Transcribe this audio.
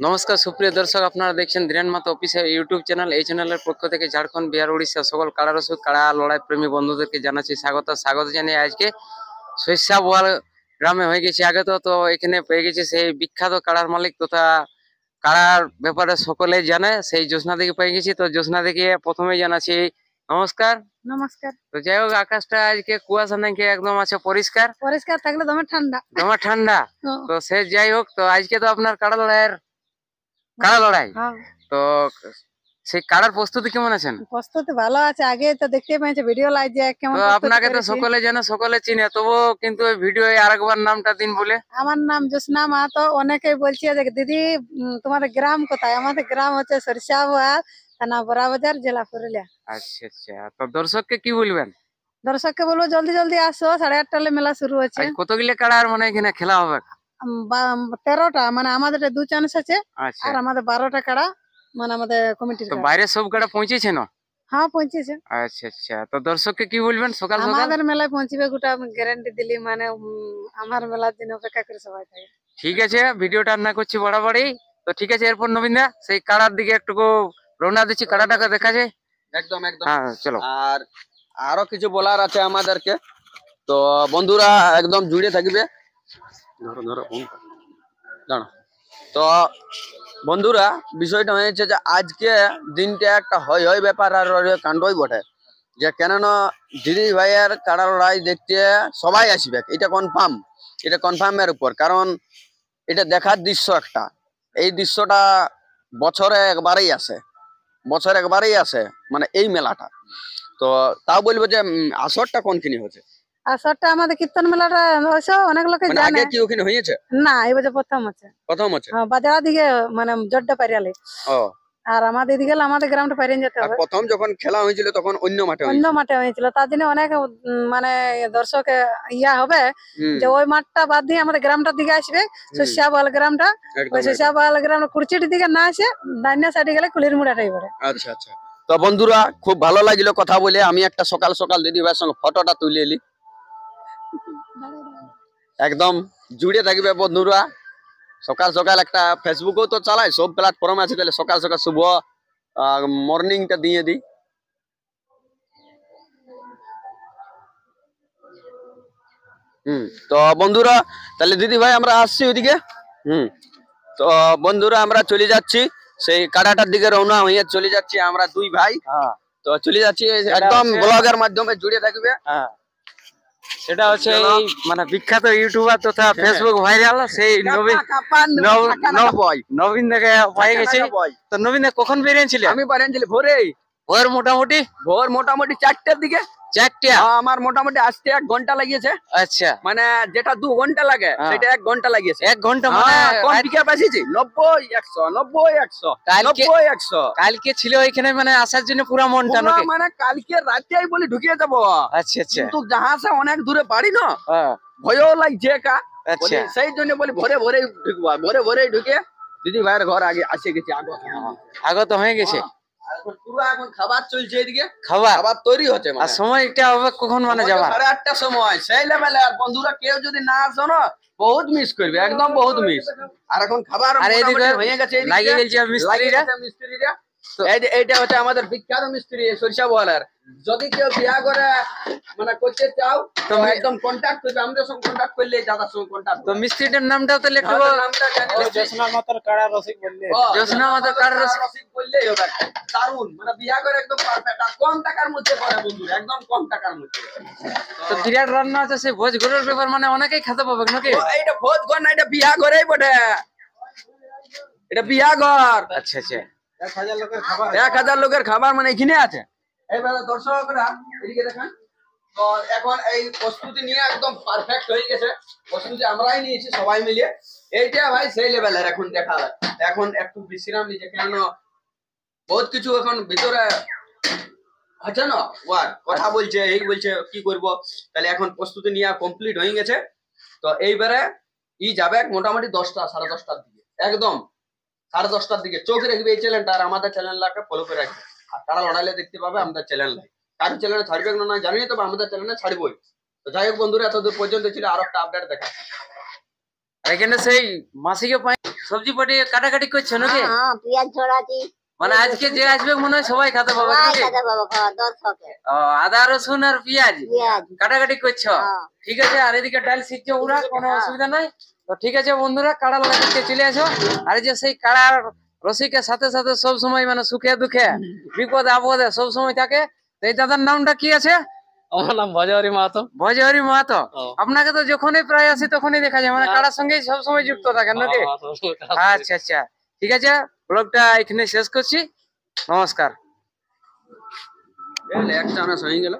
নমস্কার সুপ্রিয় দর্শক, আপনারা দেখছেন ধীরেন মাতো অফিসিয়াল ইউটিউব চ্যানেল। এই চ্যানেলের পক্ষ থেকে ঝাড়খণ্ড, বিহার, উড়িষ্যা সকল কাড়া রসিক কাড়া লড়াই প্রেমী বন্ধুদেরকে জানাচ্ছি স্বাগত জানিয়ে আজকে শস্যা বোয়াল গ্রামে হয়ে গেছে আগে তো এখানে পেয়ে গেছে সেই বিখ্যাত কাড়ার মালিক তথা কাড়ার ব্যাপারে সকলেই জানে সেই জ্যোৎস্না দিকে পেয়ে গেছি। তো জ্যোৎস্না দিকে প্রথমেই জানাচ্ছি নমস্কার। নমস্কার। তো যাই হোক, আকাশটা আজকে কুয়াশা নাকি একদম আছে পরিষ্কার পরিষ্কার থাকলে দমে ঠান্ডা। তো সে যাই হোক, তো আজকে তো আপনার কাড়া লড়াই। তো সেই কাড়ার প্রস্তুতি কেমন আছেন? প্রস্তুতি ভালো আছে, আগে তো দেখতে পেয়েছে ভিডিও লাইজে কেমন। তো আপনাকে তো সকলে জানে, সকলে চিনে, তবু কিন্তু এই ভিডিও আরেকবার নামটা দিন বলে। আমার নাম জ্যোৎস্না মাহাতো। অনেকেই বলছে যে দিদি তোমাদের গ্রাম কোথায়? আমাদের গ্রাম হচ্ছে সরিষাবাদ, থানা বড়াবাজার, জেলা পুরুলিয়া। আচ্ছা আচ্ছা, তো দর্শককে কি বলবেন? দর্শককে বলবো জলদি জলদি আসো, 8:30 মেলা শুরু হচ্ছে। কতগুলো কাড়ার মানে এখানে খেলা হবে? 13টা, মানে আমাদের 2 চান্স আছে। আচ্ছা, আর আমাদের 12টা কাড়া, মানে আমাদের কমিটির। তো বাইরে সব কাড়া পৌঁছেছে না? হ্যাঁ, পৌঁছেছে। আচ্ছা আচ্ছা, তো দর্শককে কি বলবেন সকাল সকাল? আমাদের মেলায় পৌঁছবে গোটা, আমি গ্যারান্টি দিলি। মানে আমার মেলার দিন অপেক্ষা করে সবাই থাকে। ঠিক আছে, ভিডিওটা না করছি বাড়াবাড়ি। তো ঠিক আছে, এরপর নবীন দা সেই কাড়ার দিকে একটু রওনা দিচ্ছি, কাড়াটাকে দেখা যায়। একদম একদম। হ্যাঁ চলো। আর আরো কিছু বলার আছে আমাদেরকে, তো বন্ধুরা একদম জুড়ে থাকবে। তো বন্ধুরা, বিষয়টা হয়েছে যে আজকে দিনটা একটা হয় ব্যাপার আর কাণ্ডই বটে, যে কেননা দিদি ভাইয়ের কাড়া লড়াই দেখতে সবাই আসবে, এটা কনফার্মের উপর। কারণ এটা দেখার দৃশ্য একটা, এই দৃশ্যটা বছরে একবারই আসে মানে এই মেলাটা। তো তাও বলবো যে আসরটা কোনখানে হচ্ছে? আসরটা আমাদের কীর্তন মেলাটা হয়েছে, অনেক লোকে মানে জানে। আগে কি ওখানে হয়েছে? না, এই বছর প্রথম হচ্ছে। বাজার দিকে, মানে জড্ডা পারিয়ালে। ও, আর আমাদের দিকে আমাদের গ্রামটা পারিয়ে যেতে হবে। প্রথম যখন খেলা হয়েছিল তখন অন্য মাঠে হয়েছিল, তার জন্য অনেক মানে দর্শক হবে যে ওই মাঠটা বাদ দিয়ে আমাদের গ্রামটার দিকে আসবে। শস্যাবাল গ্রামটা, ওই শস্যাবাল গ্রাম কুড়চিটির দিকে না আসে, ডাইনা সাইডে গেলে কুলির মুড়াটাই পড়ে। আচ্ছা আচ্ছা। তো বন্ধুরা, খুব ভালো লাগলো কথা বলে। আমি একটা সকাল সকাল দিদি ভাইয়ের সঙ্গে ফটোটা তুলে এলি। একদম জুড়ে থাকবে বন্ধুরা। সকাল সকাল একটা ফেসবুকেও তো চালাই, সব প্ল্যাটফর্ম আছে, তাহলে সকাল সকাল শুভ মর্নিংটা দিয়ে দিই। তো বন্ধুরা, তাহলে দিদি ভাই আমরা আসছি ওইদিকে। তো বন্ধুরা, আমরা চলে যাচ্ছি সেই কাড়াটার দিকে, রওনা হয়ে চলে যাচ্ছি আমরা দুই ভাই। তো চলে যাচ্ছি, একদম ব্লগের মাধ্যমে জুড়ে থাকবে। সেটা হচ্ছে এই মানে বিখ্যাত ইউটিউবার তথা ফেসবুক ভাইরাল সেই নবীন দাকে পাই গেছে। তো নবীন দা কখন বেরিয়েছিল? আমি বেরিয়েছিলি ভোর মোটামুটি 4টার দিকে। 4টা? আমার মোটামুটি আসতে 1 ঘন্টা লাগিয়েছে। আচ্ছা, মানে যেটা 2 ঘন্টা লাগে সেটা 1 ঘন্টা লাগিয়েছে। 1 ঘন্টা মানে কোন দিকে বাসিছি? 90 100 90 100 90 100। কালকে ছিল এখানে মানে আসার জন্য পুরো মনটা নাকি? মানে কালকে রাতেই বলি ঢুকিয়ে যাবো। আচ্ছা আচ্ছা, কিন্তু জাহাজে অনেক দূরে বাড়ি না, ভয়ও লাগছে কা। আচ্ছা, সেই জন্য বলি ভোরে ঢুকবো, ভোরে ঢুকে দিদি ভাইয়ের ঘর আগে আসে গেছি। আগত হয়ে গেছে। এখন খাবার চলছে, এদিকে খাবার তৈরি হচ্ছে। আর সময়টা হবে কখন মানে যাবা? 8:30 সময়, সেই লেভেলে। আর বন্ধুরা কেউ যদি না আসো না, বহুত মিস করবে, একদম বহুত মিস। আর এখন খাবার হয়ে গেছে, লাগিয়ে গেছে মিস্ত্রিরা। এইটা হচ্ছে আমাদের বিখ্যাত মিস্ত্রি সরিষা বলার। যদি কেউ বিয়া করে মানে করতে চাও তো একদম কন্টাক্ট করবে, আমাদের সঙ্গে কন্টাক্ট করলে দাদার সঙ্গে কন্টাক্ট। তো মিস্ত্রিটার নামটাও তাহলে একটু নামটা জানি, জ্যোৎস্না মাতার কাড়া রসিক বললেই হবে। দারুন, মানে বিয়া করে একদম পারফেক্ট। আর কম টাকার মধ্যে করে বন্ধুরা, একদম কম টাকার মধ্যে। তো বিরাট রান্না আছে, সেই ভোজ ঘরের ব্যাপার, মানে অনেকেই খেতে পাবে নাকি? এইটা ভোজ ঘর না, এটা বিয়া ঘরেই বটে। এটা বিয়া ঘর। আচ্ছা আচ্ছা, 1000 লোকের খাবার মানে এখানে আছে। এইবার দর্শকরা এদিকে দেখেন। তো এখন এই প্রস্তুতি নিয়ে একদম পারফেক্ট হয়ে গেছে। প্রস্তুতি আমরাই নিয়েছি সবাই মিলে। এইটা ভাই সেই লেভেলের। এখন দেখা যায়, এখন একটু বিশ্রাম নিচ্ছে, কেন বহুত কিছু এখন ভিতরে আছে না, কথা বলছে, এই বলছে কি করব। তাহলে এখন প্রস্তুতি নিয়ে কমপ্লিট হয়ে গেছে। তো এইবারে যাবে মোটামুটি 10টা 10:30টার দিকে, একদম 10:30টার দিকে। চোখ রাখবে এই চ্যানেলটা, আর আমাদের চ্যানেলটাকে ফলো করে রাখবে। আর তারা লড়াইলে দেখতে পাবে আমাদের চ্যানেলে। কারো চ্যানেলে ছাড়বে না জানি, তবে আমাদের চ্যানেলে ছাড়বই। তো যাই হোক বন্ধুরা, এতদূর পর্যন্ত ছিল। আর একটা আপডেট দেখা এখানে সেই মাসিকে পাই সবজি পাটি কাটাকাটি করছো নাকি? হ্যাঁ পেঁয়াজ ছড়াচ্ছি। মানে আজকে যে আসবে মনে হয় সবাই খেতে পাবে সবাই নাকি? খেতে পাবো, খাওয়া দর্শকে। ও, আদা রসুন আর পেঁয়াজ পেঁয়াজ। কাটাকাটি করছো? হ্যাঁ। ঠিক আছে। আর এদিকে ডাল সিদ্ধ পুরা, কোনো অসুবিধা নাই। তো ঠিক আছে বন্ধুরা, কাড়া লড়াই দেখতে চলে আসো। আর এই যে সেই কাড়ার রসিকের সাথে সাথে সব সময় মানে সুখে দুঃখে বিপদে আপদে সব সময় থাকে। তো এই দাদার নামটা কি আছে? আমার নাম ভজহরি মাহাতো। ভজহরি মাহাতো। ও। আপনাকে তো যখনই প্রায় আসি তখনই দেখা যায়, মানে কাড়ার সঙ্গেই সব সময় যুক্ত থাকেন নাকি? আচ্ছা আচ্ছা, ঠিক আছে। ব্লগটা এখানে শেষ করছি। নমস্কার। একটা হয়ে গেল।